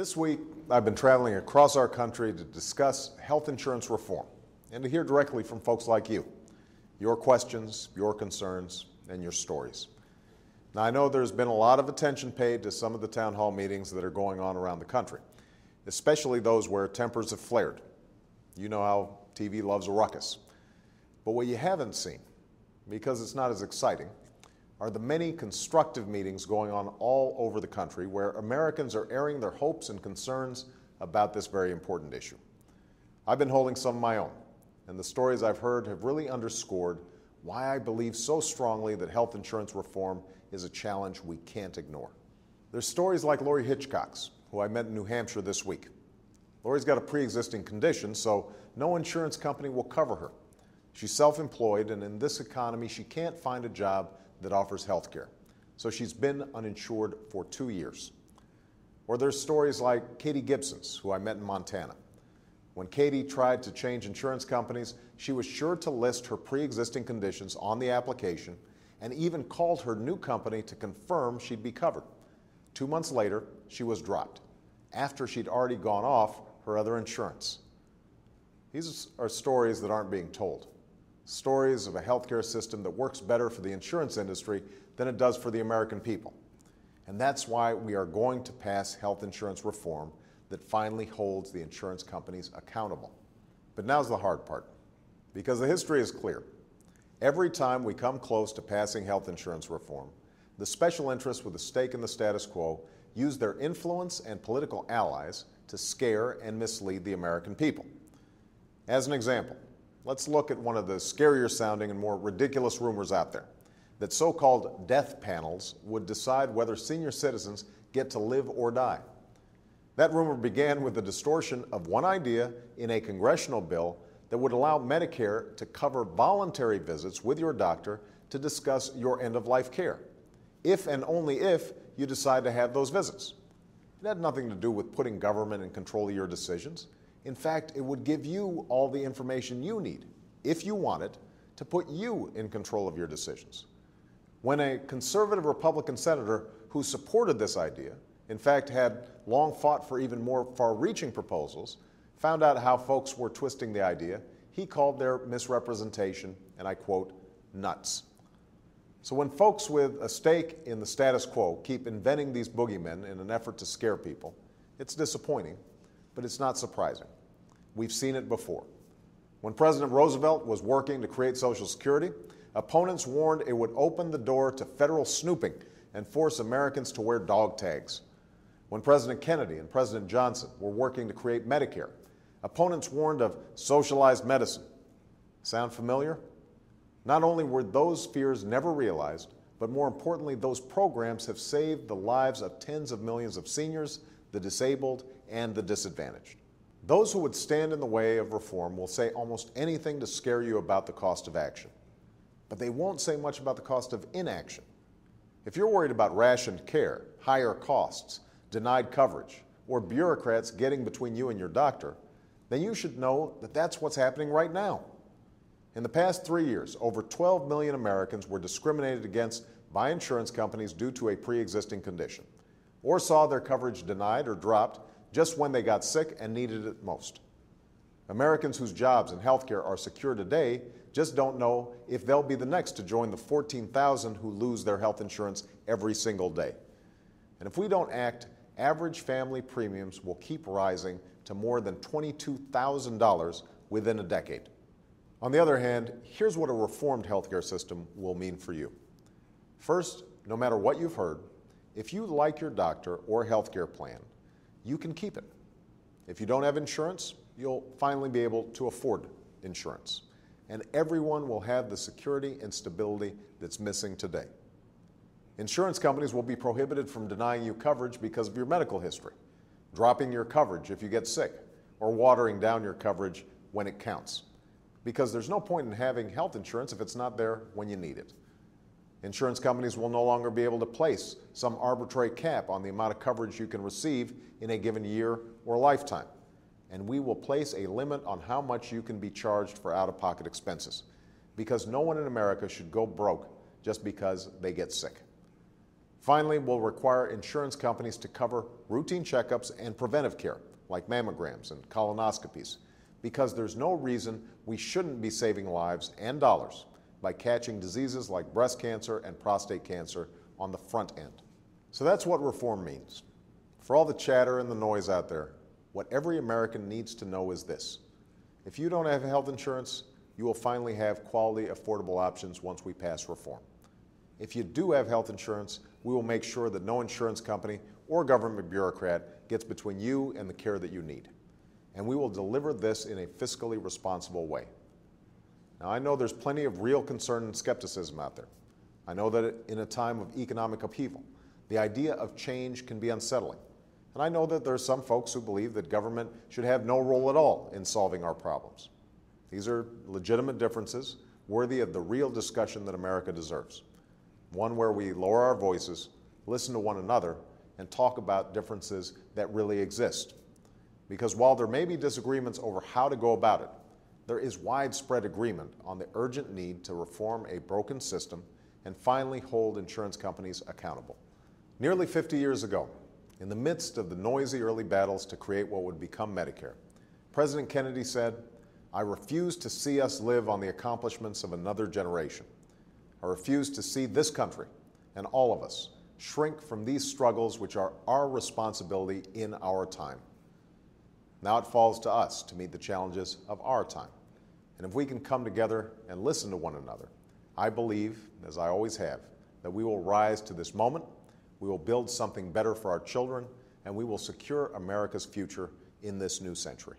This week, I've been traveling across our country to discuss health insurance reform and to hear directly from folks like you, your questions, your concerns, and your stories. Now, I know there's been a lot of attention paid to some of the town hall meetings that are going on around the country, especially those where tempers have flared. You know how TV loves a ruckus. But what you haven't seen, because it's not as exciting, are the many constructive meetings going on all over the country where Americans are airing their hopes and concerns about this very important issue. I've been holding some of my own, and the stories I've heard have really underscored why I believe so strongly that health insurance reform is a challenge we can't ignore. There's stories like Lori Hitchcock's, who I met in New Hampshire this week. Lori's got a pre-existing condition, so no insurance company will cover her. She's self-employed, and in this economy, she can't find a job that offers health care. So she's been uninsured for 2 years. Or there's stories like Katie Gibson's, who I met in Montana. When Katie tried to change insurance companies, she was sure to list her pre-existing conditions on the application and even called her new company to confirm she'd be covered. 2 months later, she was dropped, after she'd already gone off her other insurance. These are stories that aren't being told. Stories of a healthcare system that works better for the insurance industry than it does for the American people. And that's why we are going to pass health insurance reform that finally holds the insurance companies accountable. But now's the hard part, because the history is clear. Every time we come close to passing health insurance reform, the special interests with a stake in the status quo use their influence and political allies to scare and mislead the American people. As an example, let's look at one of the scarier sounding and more ridiculous rumors out there, that so-called death panels would decide whether senior citizens get to live or die. That rumor began with the distortion of one idea in a congressional bill that would allow Medicare to cover voluntary visits with your doctor to discuss your end-of-life care, if and only if you decide to have those visits. It had nothing to do with putting government in control of your decisions. In fact, it would give you all the information you need, if you want it, to put you in control of your decisions. When a conservative Republican senator who supported this idea, in fact had long fought for even more far-reaching proposals, found out how folks were twisting the idea, he called their misrepresentation, and I quote, nuts. So when folks with a stake in the status quo keep inventing these boogeymen in an effort to scare people, it's disappointing. But it's not surprising. We've seen it before. When President Roosevelt was working to create Social Security, opponents warned it would open the door to federal snooping and force Americans to wear dog tags. When President Kennedy and President Johnson were working to create Medicare, opponents warned of socialized medicine. Sound familiar? Not only were those fears never realized, but more importantly, those programs have saved the lives of tens of millions of seniors, the disabled, and the disadvantaged. Those who would stand in the way of reform will say almost anything to scare you about the cost of action. But they won't say much about the cost of inaction. If you're worried about rationed care, higher costs, denied coverage, or bureaucrats getting between you and your doctor, then you should know that that's what's happening right now. In the past 3 years, over 12 million Americans were discriminated against by insurance companies due to a pre-existing condition, or saw their coverage denied or dropped just when they got sick and needed it most. Americans whose jobs and health care are secure today just don't know if they'll be the next to join the 14,000 who lose their health insurance every single day. And if we don't act, average family premiums will keep rising to more than $22,000 within a decade. On the other hand, here's what a reformed healthcare system will mean for you. First, no matter what you've heard, if you like your doctor or healthcare plan, you can keep it. If you don't have insurance, you'll finally be able to afford insurance. And everyone will have the security and stability that's missing today. Insurance companies will be prohibited from denying you coverage because of your medical history, dropping your coverage if you get sick, or watering down your coverage when it counts. Because there's no point in having health insurance if it's not there when you need it. Insurance companies will no longer be able to place some arbitrary cap on the amount of coverage you can receive in a given year or lifetime. And we will place a limit on how much you can be charged for out-of-pocket expenses, because no one in America should go broke just because they get sick. Finally, we'll require insurance companies to cover routine checkups and preventive care, like mammograms and colonoscopies, because there's no reason we shouldn't be saving lives and dollars by catching diseases like breast cancer and prostate cancer on the front end. So that's what reform means. For all the chatter and the noise out there, what every American needs to know is this: if you don't have health insurance, you will finally have quality, affordable options once we pass reform. If you do have health insurance, we will make sure that no insurance company or government bureaucrat gets between you and the care that you need. And we will deliver this in a fiscally responsible way. Now, I know there's plenty of real concern and skepticism out there. I know that in a time of economic upheaval, the idea of change can be unsettling. And I know that there are some folks who believe that government should have no role at all in solving our problems. These are legitimate differences worthy of the real discussion that America deserves. One where we lower our voices, listen to one another, and talk about differences that really exist. Because while there may be disagreements over how to go about it, there is widespread agreement on the urgent need to reform a broken system and finally hold insurance companies accountable. Nearly 50 years ago, in the midst of the noisy early battles to create what would become Medicare, President Kennedy said, "I refuse to see us live on the accomplishments of another generation. I refuse to see this country and all of us shrink from these struggles which are our responsibility in our time." Now it falls to us to meet the challenges of our time. And if we can come together and listen to one another, I believe, as I always have, that we will rise to this moment, we will build something better for our children, and we will secure America's future in this new century.